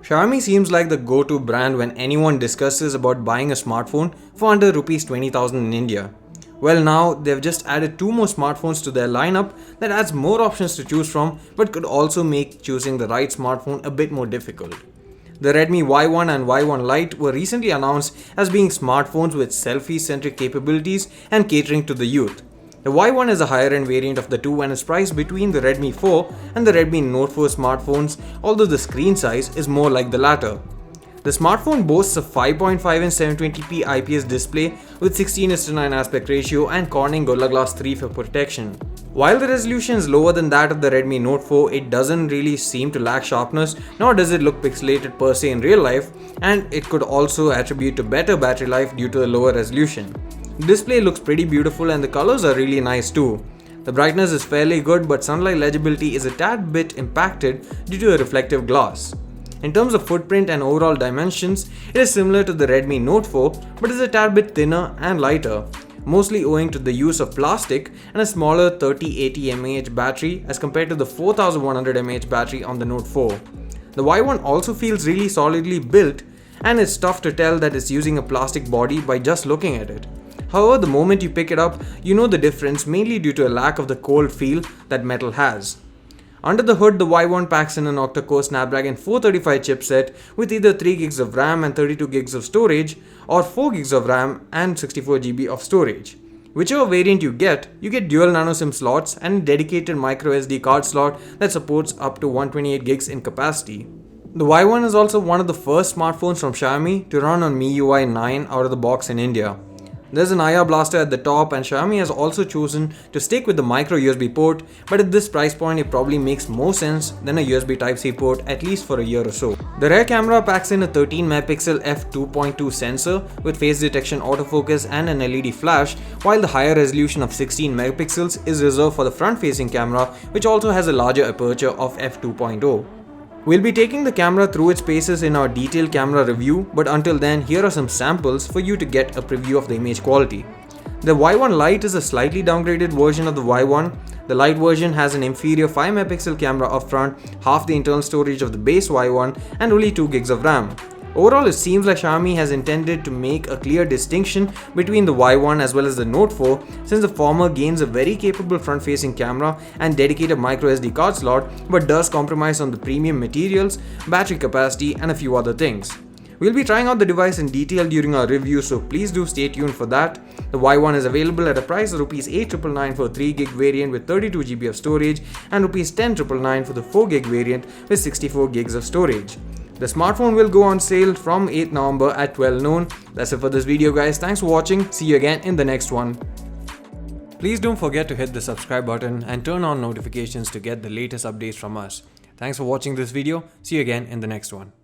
Xiaomi seems like the go-to brand when anyone discusses about buying a smartphone for under Rs 20,000 in India. Well, now they've just added 2 more smartphones to their lineup that adds more options to choose from but could also make choosing the right smartphone a bit more difficult. The Redmi Y1 and Y1 Lite were recently announced as being smartphones with selfie-centric capabilities and catering to the youth. The Y1 is a higher-end variant of the two and is priced between the Redmi 4 and the Redmi Note 4 smartphones, although the screen size is more like the latter. The smartphone boasts a 5.5-inch 720p IPS display with 16:9 aspect ratio and Corning Gorilla Glass 3 for protection. While the resolution is lower than that of the Redmi Note 4, it doesn't really seem to lack sharpness, nor does it look pixelated per se in real life, and it could also attribute to better battery life due to the lower resolution. The display looks pretty beautiful and the colors are really nice too. The brightness is fairly good, but sunlight legibility is a tad bit impacted due to a reflective glass. In terms of footprint and overall dimensions, it is similar to the Redmi Note 4 but is a tad bit thinner and lighter, mostly owing to the use of plastic and a smaller 3080 mAh battery as compared to the 4100 mAh battery on the Note 4. The Y1 also feels really solidly built, and it's tough to tell that it's using a plastic body by just looking at it. However, the moment you pick it up, you know the difference, mainly due to a lack of the cold feel that metal has. Under the hood, the Y1 packs in an octa-core Snapdragon 435 chipset with either 3GB of RAM and 32GB of storage, or 4GB of RAM and 64GB of storage. Whichever variant you get dual nano SIM slots and a dedicated microSD card slot that supports up to 128GB in capacity. The Y1 is also one of the first smartphones from Xiaomi to run on MIUI 9 out of the box in India. There's an IR blaster at the top, and Xiaomi has also chosen to stick with the micro USB port, but at this price point it probably makes more sense than a USB Type-C port, at least for a year or so. The rear camera packs in a 13MP f2.2 sensor with face detection, autofocus and an LED flash, while the higher resolution of 16MP is reserved for the front-facing camera, which also has a larger aperture of f2.0. We'll be taking the camera through its paces in our detailed camera review, but until then, here are some samples for you to get a preview of the image quality. The Y1 Lite is a slightly downgraded version of the Y1. The Lite version has an inferior 5MP camera up front, half the internal storage of the base Y1 and only 2GB of RAM. Overall, it seems like Xiaomi has intended to make a clear distinction between the Y1 as well as the Note 4, since the former gains a very capable front-facing camera and dedicated microSD card slot, but does compromise on the premium materials, battery capacity and a few other things. We'll be trying out the device in detail during our review, so please do stay tuned for that. The Y1 is available at a price of Rs 8,999 for 3GB variant with 32GB of storage and Rs 10,999 for the 4GB variant with 64GB of storage. The smartphone will go on sale from 8th November at 12 noon. That's it for this video, guys. Thanks for watching. See you again in the next one. Please don't forget to hit the subscribe button and turn on notifications to get the latest updates from us. Thanks for watching this video. See you again in the next one.